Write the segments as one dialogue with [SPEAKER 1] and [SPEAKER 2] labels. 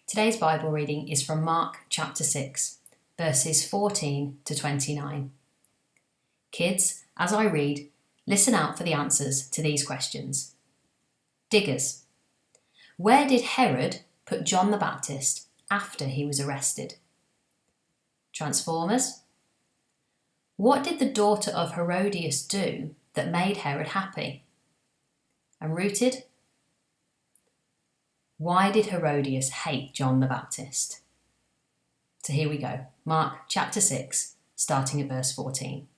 [SPEAKER 1] Today's Bible reading is from Mark chapter 6, verses 14 to 29. Kids, as I read, listen out for the answers to these questions. Diggers. Where did Herod put John the Baptist after he was arrested? Transformers. What did the daughter of Herodias do that made Herod happy? And Rooted. Why did Herodias hate John the Baptist? So here we go. Mark chapter 6, starting at verse 14.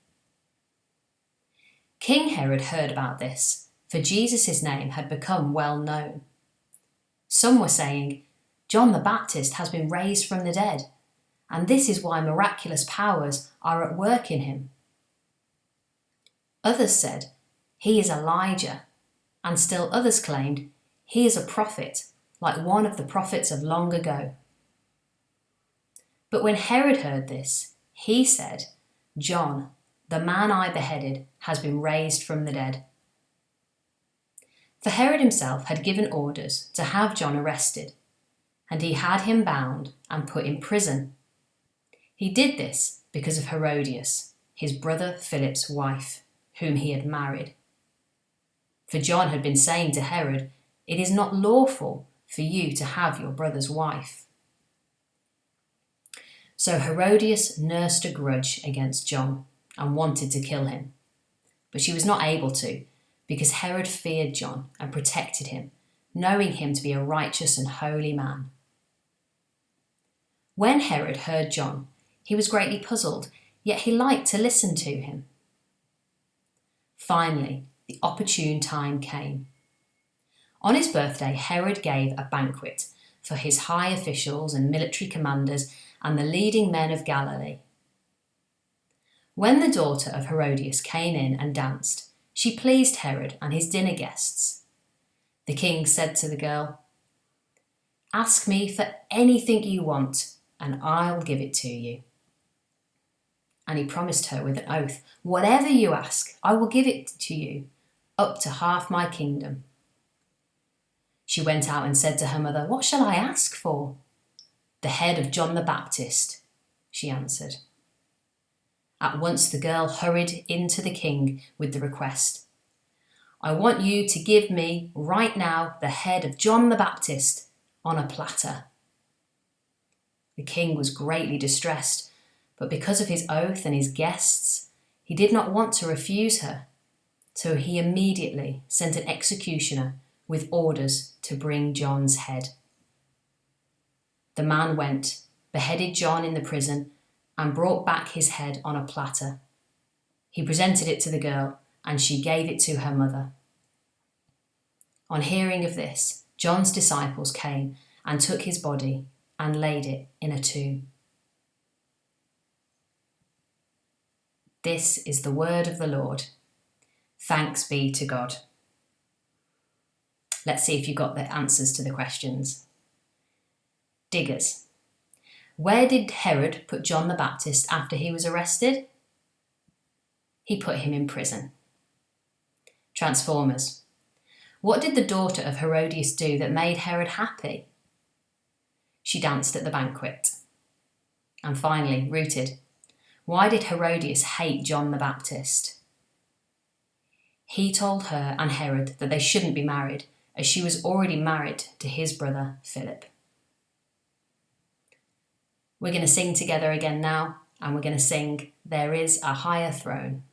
[SPEAKER 1] King Herod heard about this, for Jesus' name had become well known. Some were saying, John the Baptist has been raised from the dead, and this is why miraculous powers are at work in him. Others said, he is Elijah, and still others claimed, he is a prophet, like one of the prophets of long ago. But when Herod heard this, he said, John, the man I beheaded, has been raised from the dead. For Herod himself had given orders to have John arrested, and he had him bound and put in prison. He did this because of Herodias, his brother Philip's wife, whom he had married. For John had been saying to Herod, it is not lawful for you to have your brother's wife. So Herodias nursed a grudge against John and wanted to kill him. But she was not able to, because Herod feared John and protected him, knowing him to be a righteous and holy man. When Herod heard John, he was greatly puzzled, yet he liked to listen to him. Finally, the opportune time came. On his birthday, Herod gave a banquet for his high officials and military commanders and the leading men of Galilee. When the daughter of Herodias came in and danced, she pleased Herod and his dinner guests. The king said to the girl, ask me for anything you want, and I'll give it to you. And he promised her with an oath, whatever you ask, I will give it to you, up to half my kingdom. She went out and said to her mother, what shall I ask for? The head of John the Baptist, she answered. At once the girl hurried into the king with the request. I want you to give me right now the head of John the Baptist on a platter. The king was greatly distressed, but because of his oath and his guests, he did not want to refuse her. So he immediately sent an executioner with orders to bring John's head. The man went, beheaded John in the prison, and brought back his head on a platter. He presented it to the girl, and she gave it to her mother. On hearing of this, John's disciples came and took his body and laid it in a tomb. This is the word of the Lord. Thanks be to God. Let's see if you got the answers to the questions. Diggers. Where did Herod put John the Baptist after he was arrested? He put him in prison. Transformers. What did the daughter of Herodias do that made Herod happy? She danced at the banquet. And finally, Rooted. Why did Herodias hate John the Baptist? He told her and Herod that they shouldn't be married, as she was already married to his brother Philip. We're going to sing together again now, and we're going to sing There Is a Higher Throne.